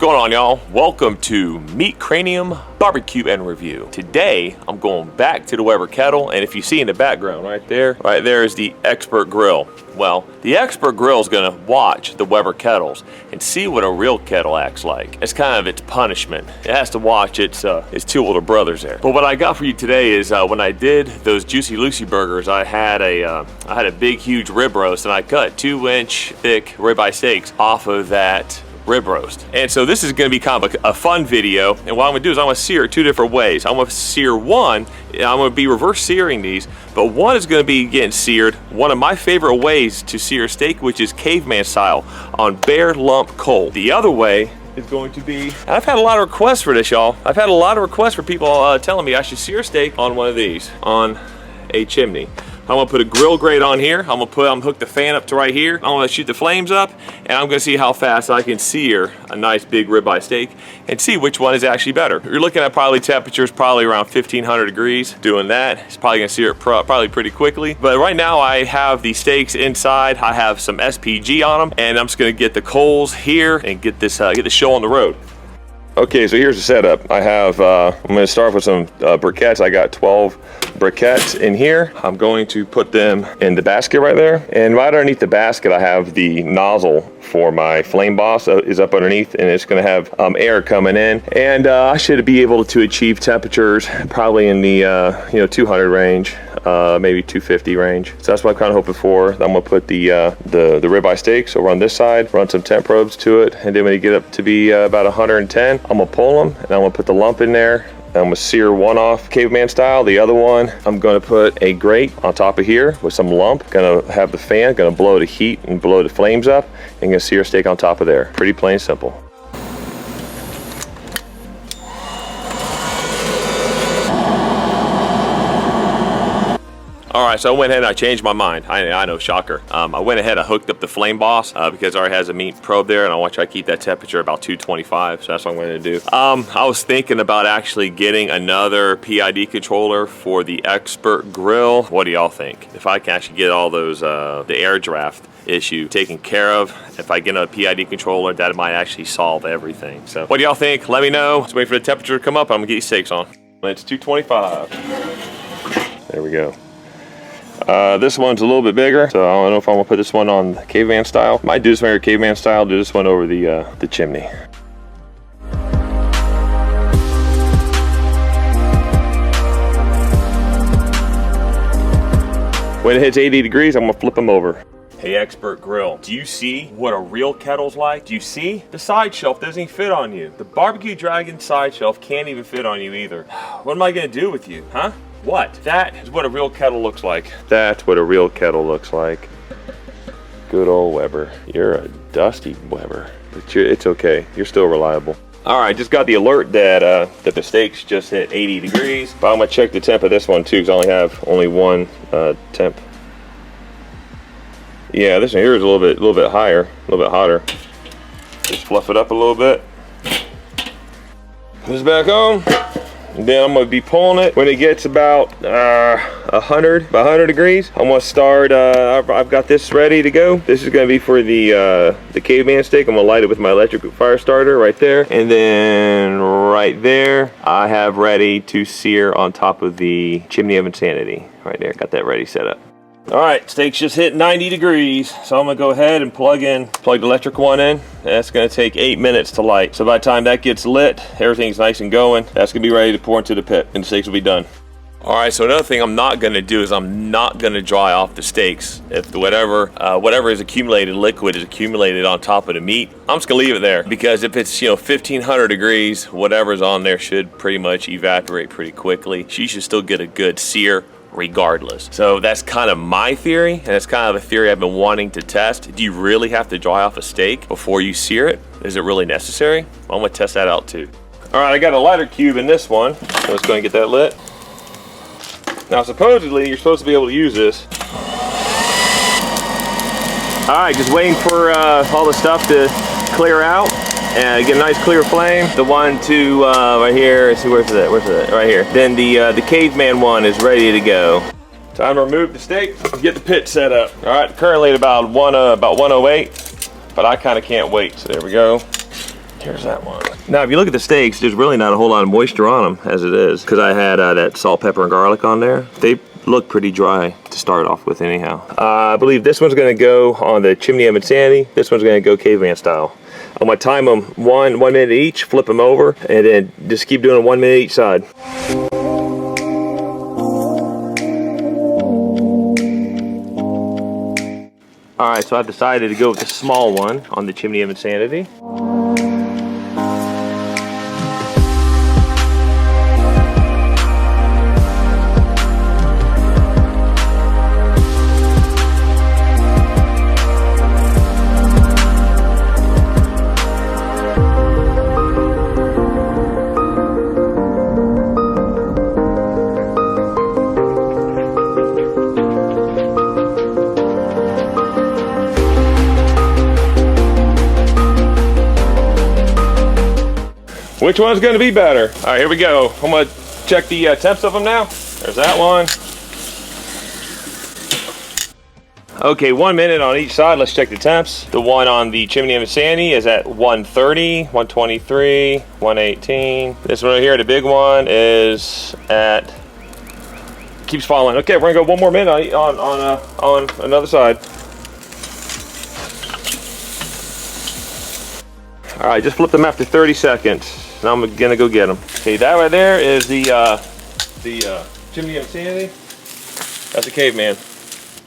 going on, y'all? Welcome to Meat Cranium Barbecue and Review. Today, I'm going back to the Weber Kettle, and if you see in the background right there is the Expert Grill. Well, the Expert Grill is gonna watch the Weber Kettles and see what a real kettle acts like. It's kind of its punishment. It has to watch its two older brothers there. But what I got for you today is when I did those Juicy Lucy burgers, I had a big, huge rib roast, and I cut 2-inch thick ribeye steaks off of that rib roast. And so this is going to be kind of a fun video, and what I'm going to do is I'm going to sear it two different ways. I'm going to sear one, and I'm going to be reverse searing these, but one is going to be getting seared one of my favorite ways to sear steak, which is caveman style on bare lump coal. The other way is going to be, and I've had a lot of requests for this, y'all. I've had a lot of requests for people telling me I should sear steak on one of these, on a chimney. I'm gonna put a grill grate on here. I'm gonna hook the fan up to right here. I'm gonna shoot the flames up, and I'm gonna see how fast I can sear a nice big ribeye steak and see which one is actually better. You're looking at probably temperatures probably around 1500 degrees. Doing that, it's probably gonna sear it probably pretty quickly. But right now I have the steaks inside. I have some SPG on them, and I'm just gonna get the coals here and get the show on the road. Okay, so here's the setup. I have, I'm gonna start with some briquettes. I got 12 briquettes in here. I'm going to put them in the basket right there. And right underneath the basket, I have the nozzle for my flame boss is up underneath, and it's gonna have air coming in. And I should be able to achieve temperatures probably in the 200 range, maybe 250 range. So that's what I'm kind of hoping for. I'm gonna put the ribeye steaks over on this side, run some temp probes to it, and then when you get up to be about 110, I'm gonna pull them, and I'm gonna put the lump in there. I'm gonna sear one off caveman style. The other one, I'm gonna put a grate on top of here with some lump. Gonna have the fan, gonna blow the heat and blow the flames up, and gonna sear steak on top of there. Pretty plain simple. All right, so I went ahead and I changed my mind. I know, shocker. I went ahead and hooked up the flame boss because it already has a meat probe there, and I want to try to keep that temperature about 225, so that's what I'm going to do. I was thinking about actually getting another PID controller for the Expert Grill. What do y'all think? If I can actually get all those, the air draft issue taken care of, if I get a PID controller, that might actually solve everything. So what do y'all think? Let me know. Let's wait for the temperature to come up. I'm going to get these steaks on. It's 225. There we go. This one's a little bit bigger, so I don't know if I'm gonna put this one on the caveman style. Might do this one here caveman style, do this one over the chimney. When it hits 80 degrees, I'm gonna flip them over. Hey, Expert Grill, do you see what a real kettle's like? Do you see? The side shelf doesn't even fit on you. The Barbecue Dragon side shelf can't even fit on you either. What am I gonna do with you, huh? What? That is what a real kettle looks like. That's what a real kettle looks like. Good old Weber. You're a dusty Weber, but it's okay. You're still reliable. All right, just got the alert that the steaks just hit 80 degrees. But I'm gonna check the temp of this one too, because I only have one temp. Yeah, this one here is a little bit higher, a little bit hotter. Just fluff it up a little bit. Put this back on. And then I'm gonna be pulling it when it gets about 100 degrees. I'm gonna start. I've got this ready to go. This is gonna be for the caveman steak. I'm gonna light it with my electric fire starter right there, and then right there I have ready to sear on top of the chimney of insanity. Right there, got that ready set up. All right, steak's just hit 90 degrees, so I'm gonna go ahead and plug the electric one in. That's gonna take 8 minutes to light. So by the time that gets lit, everything's nice and going. That's gonna be ready to pour into the pit, and the steaks will be done. All right, so another thing I'm not gonna do is I'm not gonna dry off the steaks. If whatever is accumulated liquid is accumulated on top of the meat, I'm just gonna leave it there, because if it's 1500 degrees, whatever's on there should pretty much evaporate pretty quickly. So you should still get a good sear regardless. So that's kind of my theory, and it's kind of a theory I've been wanting to test. Do you really have to dry off a steak before you sear it? Is it really necessary? Well, I'm gonna test that out too. All right, I got a lighter cube in this one. So let's go and get that lit. Now supposedly you're supposed to be able to use this. All right, just waiting for all the stuff to clear out and get a nice clear flame. The one to right here, let's see, where's it? Right here. Then the caveman one is ready to go. Time to remove the steak and get the pit set up. All right, currently at about 108, but I kind of can't wait. So there we go. Here's that one. Now, if you look at the steaks, there's really not a whole lot of moisture on them as it is, because I had that salt, pepper, and garlic on there. They look pretty dry to start off with anyhow. I believe this one's gonna go on the Chimney of Insanity. This one's gonna go Caveman style. I'm gonna time them one minute each, flip them over, and then just keep doing 1 minute each side. All right, so I've decided to go with the small one on the Chimney of Insanity. Which one's gonna be better? All right, here we go. I'm gonna check the temps of them now. There's that one. Okay, 1 minute on each side. Let's check the temps. The one on the Chimney of Insanity is at 130, 123, 118. This one right here, the big one, is at, keeps falling. Okay, we're gonna go 1 more minute on another side. All right, just flip them after 30 seconds. Now I'm gonna go get them. Okay, that right there is the Chimney of Insanity. That's a Caveman.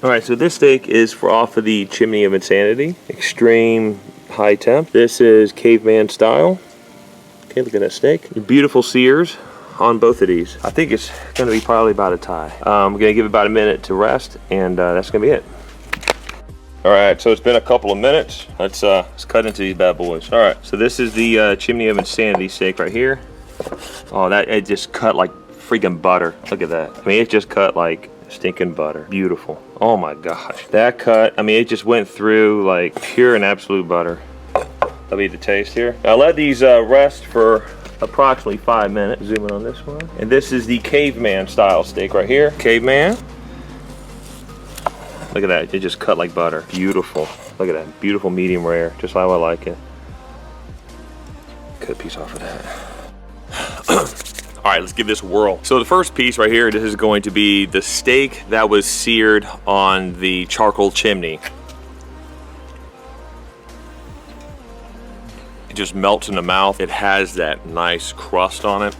All right, so this steak is off of the Chimney of Insanity, extreme high temp. This is Caveman style. Okay, look at that steak. Beautiful sears on both of these. I think it's gonna be probably about a tie. I'm gonna give it about a minute to rest, and that's gonna be it. All right, so it's been a couple of minutes. Let's cut into these bad boys. All right, so this is the Chimney of Insanity steak right here. Oh, it just cut like freaking butter. Look at that. I mean, it just cut like stinking butter. Beautiful. Oh my gosh. That cut, I mean, it just went through like pure and absolute butter. That'll be the taste here. Now let these rest for approximately 5 minutes. Zoom in on this one. And this is the Caveman style steak right here. Caveman. Look at that, it just cut like butter. Beautiful. Look at that, beautiful medium rare, just how I like it. Cut a piece off of that. All right, let's give this a whirl. So the first piece right here, this is going to be the steak that was seared on the charcoal chimney. It just melts in the mouth. It has that nice crust on it.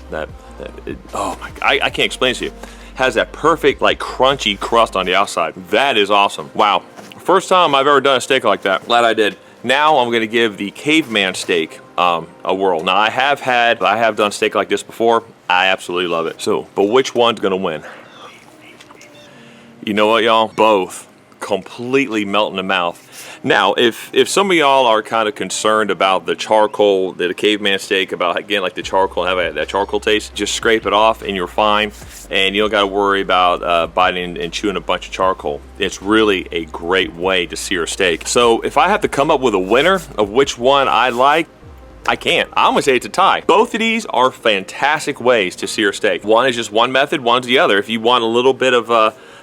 Oh my, I can't explain it to you. Has that perfect, like, crunchy crust on the outside. That is awesome. Wow. First time I've ever done a steak like that. Glad I did. Now I'm gonna give the Caveman steak a whirl. Now I have done steak like this before. I absolutely love it. So, but which one's gonna win? You know what, y'all? Both completely melt in the mouth. Now, if some of y'all are kind of concerned about the charcoal, the Caveman steak, about again like the charcoal, have that charcoal taste, just scrape it off and you're fine, and you don't got to worry about biting and chewing a bunch of charcoal. It's really a great way to sear a steak. So if I have to come up with a winner of which one I like, I can't. I'm gonna say it's a tie. Both of these are fantastic ways to sear a steak. One is just one method, one's the other. If you want a little bit of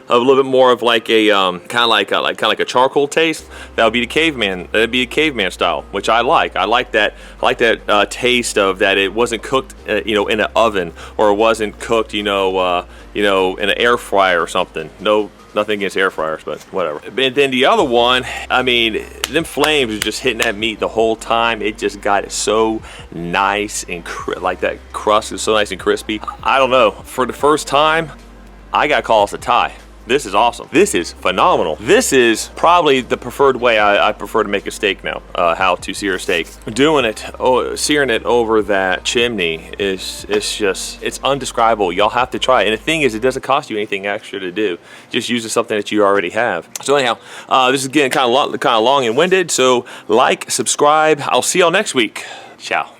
a little bit more of like a kind of like a charcoal taste, that would be the Caveman. That'd be a Caveman style, which I like. I like that taste of that. It wasn't cooked, in an oven, or it wasn't cooked, in an air fryer or something. No, nothing against air fryers, but whatever. And then the other one, I mean, them flames are just hitting that meat the whole time. It just got it so nice and like that crust is so nice and crispy. I don't know. For the first time, I got to call us a tie. This is awesome. This is phenomenal. This is probably the preferred way I prefer to make a steak now, how to sear a steak. Doing it, searing it over that chimney it's undescribable. Y'all have to try it. And the thing is, it doesn't cost you anything extra to do. Just using something that you already have. So anyhow, this is getting kind of long and winded. So like, subscribe. I'll see y'all next week. Ciao.